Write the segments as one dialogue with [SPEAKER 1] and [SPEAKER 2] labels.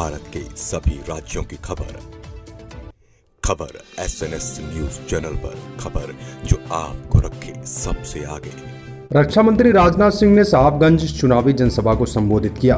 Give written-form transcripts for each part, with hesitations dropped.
[SPEAKER 1] भारत के सभी राज्यों की खबर SNS न्यूज चैनल पर, खबर जो आपको रखे सबसे आगे।
[SPEAKER 2] रक्षा मंत्री राजनाथ सिंह ने साहबगंज चुनावी जनसभा को संबोधित किया।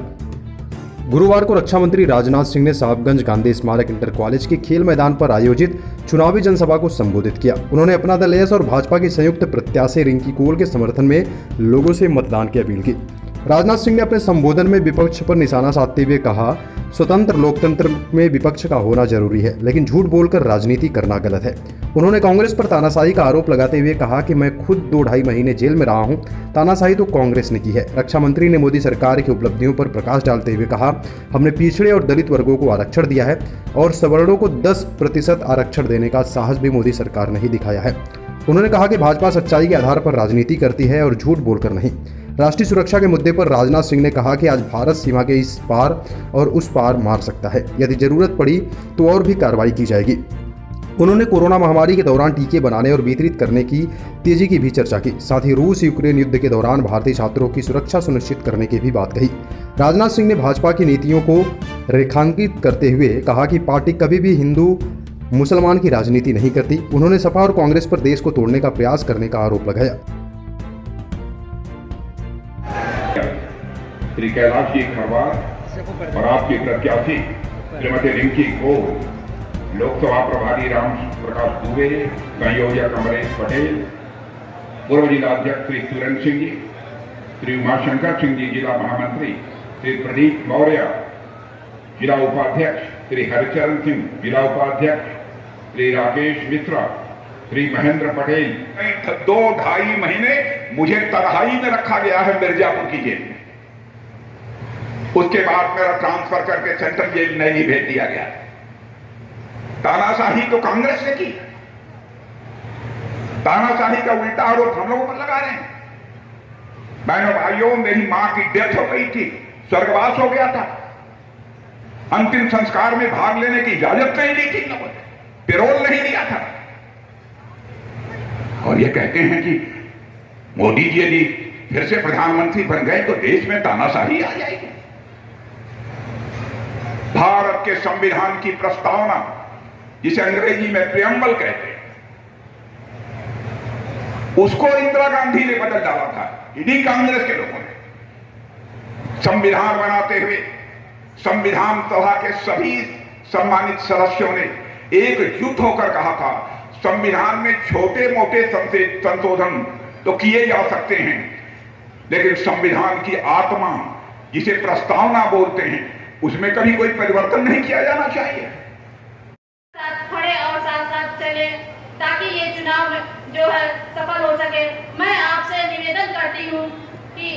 [SPEAKER 2] गुरुवार को रक्षा मंत्री राजनाथ सिंह ने साहबगंज गांधी स्मारक इंटर कॉलेज के खेल मैदान पर आयोजित चुनावी जनसभा को संबोधित किया। उन्होंने अपना दल एस और भाजपा की संयुक्त प्रत्याशी रिंकी कोल के समर्थन में लोगों से मतदान की अपील की। राजनाथ सिंह ने अपने संबोधन में विपक्ष पर निशाना साधते हुए कहा, स्वतंत्र लोकतंत्र में विपक्ष का होना जरूरी है, लेकिन झूठ बोलकर राजनीति करना गलत है। उन्होंने कांग्रेस पर तानाशाही का आरोप लगाते हुए कहा कि मैं खुद 2-2.5 महीने जेल में रहा हूं, तानाशाही तो कांग्रेस ने की है। रक्षा मंत्री ने मोदी सरकार की उपलब्धियों पर प्रकाश डालते हुए कहा, हमने पिछड़े और दलित वर्गों को आरक्षण दिया है और सवर्णों को 10% आरक्षण देने का साहस भी मोदी सरकार ने ही दिखाया है। उन्होंने कहा कि भाजपा सच्चाई के आधार पर राजनीति करती है और झूठ बोलकर नहीं। राष्ट्रीय सुरक्षा के मुद्दे पर राजनाथ सिंह ने कहा कि आज भारत सीमा के इस पार और उस पार मार सकता है, यदि जरूरत पड़ी तो और भी कार्रवाई की जाएगी। उन्होंने कोरोना महामारी के दौरान टीके बनाने और वितरित करने की तेजी की भी चर्चा की। साथ ही रूस यूक्रेन युद्ध के दौरान भारतीय छात्रों की सुरक्षा सुनिश्चित करने की भी बात कही। राजनाथ सिंह ने भाजपा की नीतियों को रेखांकित करते हुए कहा कि पार्टी कभी भी हिंदू मुसलमान की राजनीति नहीं करती। उन्होंने सपा और कांग्रेस पर देश को तोड़ने का प्रयास करने का आरोप लगाया।
[SPEAKER 3] श्री कैलाश जी खरवार और आपकी प्रत्याशी श्रीमती रिंकी कोल, लोकसभा प्रभारी राम प्रकाश दुबे, संयोजक अमरेश पटेल, पूर्व जिला अध्यक्ष श्री सुरेंद्र सिंह जी, श्री उमाशंकर सिंह जी जिला महामंत्री, श्री प्रदीप मौर्य जिला उपाध्यक्ष, श्री हरिचरण सिंह जिला उपाध्यक्ष, श्री राकेश मिश्रा, श्री महेंद्र पटेल। 2-2.5 महीने मुझे तन्हाई में रखा गया है मिर्जापुर की जेल में। उसके बाद मेरा ट्रांसफर करके सेंट्रल जेल नैनी भेज दिया गया। तानाशाही तो कांग्रेस ने की, तानाशाही का उल्टा आरोप हम लोगों पर लगा रहे हैं। बहनों भाइयों, मेरी मां की डेथ हो गई थी, स्वर्गवास हो गया था, अंतिम संस्कार में भाग लेने की इजाजत नहीं दी थी, पेरोल नहीं दिया था। और ये कहते हैं कि मोदी जी यदि फिर से प्रधानमंत्री बन गए तो देश में तानाशाही आ जाएगी। भारत के संविधान की प्रस्तावना, जिसे अंग्रेजी में प्रियम्बल कहते हैं, उसको इंदिरा गांधी ने बदल डाला था, इन्हीं कांग्रेस के लोगों ने। संविधान बनाते हुए संविधान सभा के सभी सम्मानित सदस्यों ने एकजुट होकर कहा था, संविधान में छोटे मोटे संशोधन तो किए जा सकते हैं, लेकिन संविधान की आत्मा, जिसे प्रस्तावना बोलते हैं, उसमें कभी कोई परिवर्तन नहीं किया जाना चाहिए।
[SPEAKER 4] साथ खड़े और साथ साथ चले ताकि ये चुनाव जो है सफल हो सके। मैं आपसे निवेदन करती हूँ कि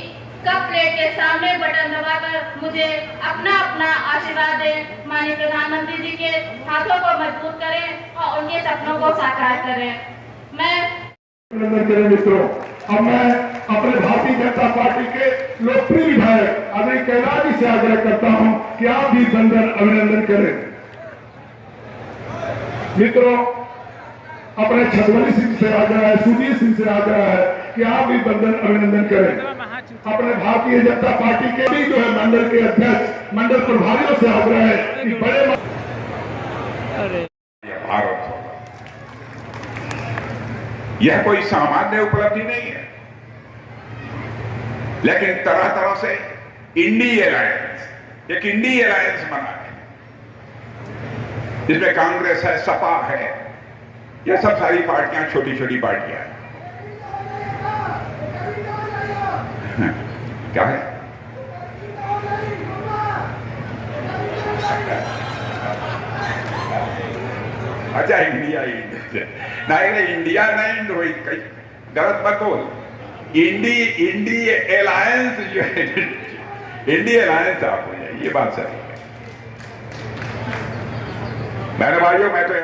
[SPEAKER 4] कप प्लेट के सामने बटन दबाकर मुझे अपना आशीर्वाद दें। माननीय प्रधानमंत्री जी के हाथों को मजबूत करें और उनके सपनों को साकार करें।
[SPEAKER 5] मित्रों, अब मैं अपने भारतीय जनता पार्टी के लोकप्रिय विधायक आदरणीय कैलाश जी से आग्रह करता हूं कि आप भी बंधन अभिनंदन करें। मित्रों, अपने छतवली सिंह से आग्रह है, सुधीर सिंह से आग्रह है कि आप भी बंधन अभिनंदन करें। अपने भारतीय जनता पार्टी के भी जो है मंडल के अध्यक्ष, मंडल प्रभारियों से आग्रह है कि बड़े
[SPEAKER 3] भारत होगा, यह कोई सामान्य उपलब्धि नहीं है, लेकिन तरह तरह से इंडिया अलायंस, एक इंडिया अलायंस बना है, जिसमें कांग्रेस है, सपा है, यह सब सारी पार्टियां छोटी छोटी पार्टियां हैं। क्या है? अच्छा, इंडिया नहीं, इंडिया नहीं, कहीं गलत मत बोल। इंडिया अलायंस जो है, इंडिया अलायंस आप हो जाए, ये बात सही है। मैंने भाइयों, मैं तो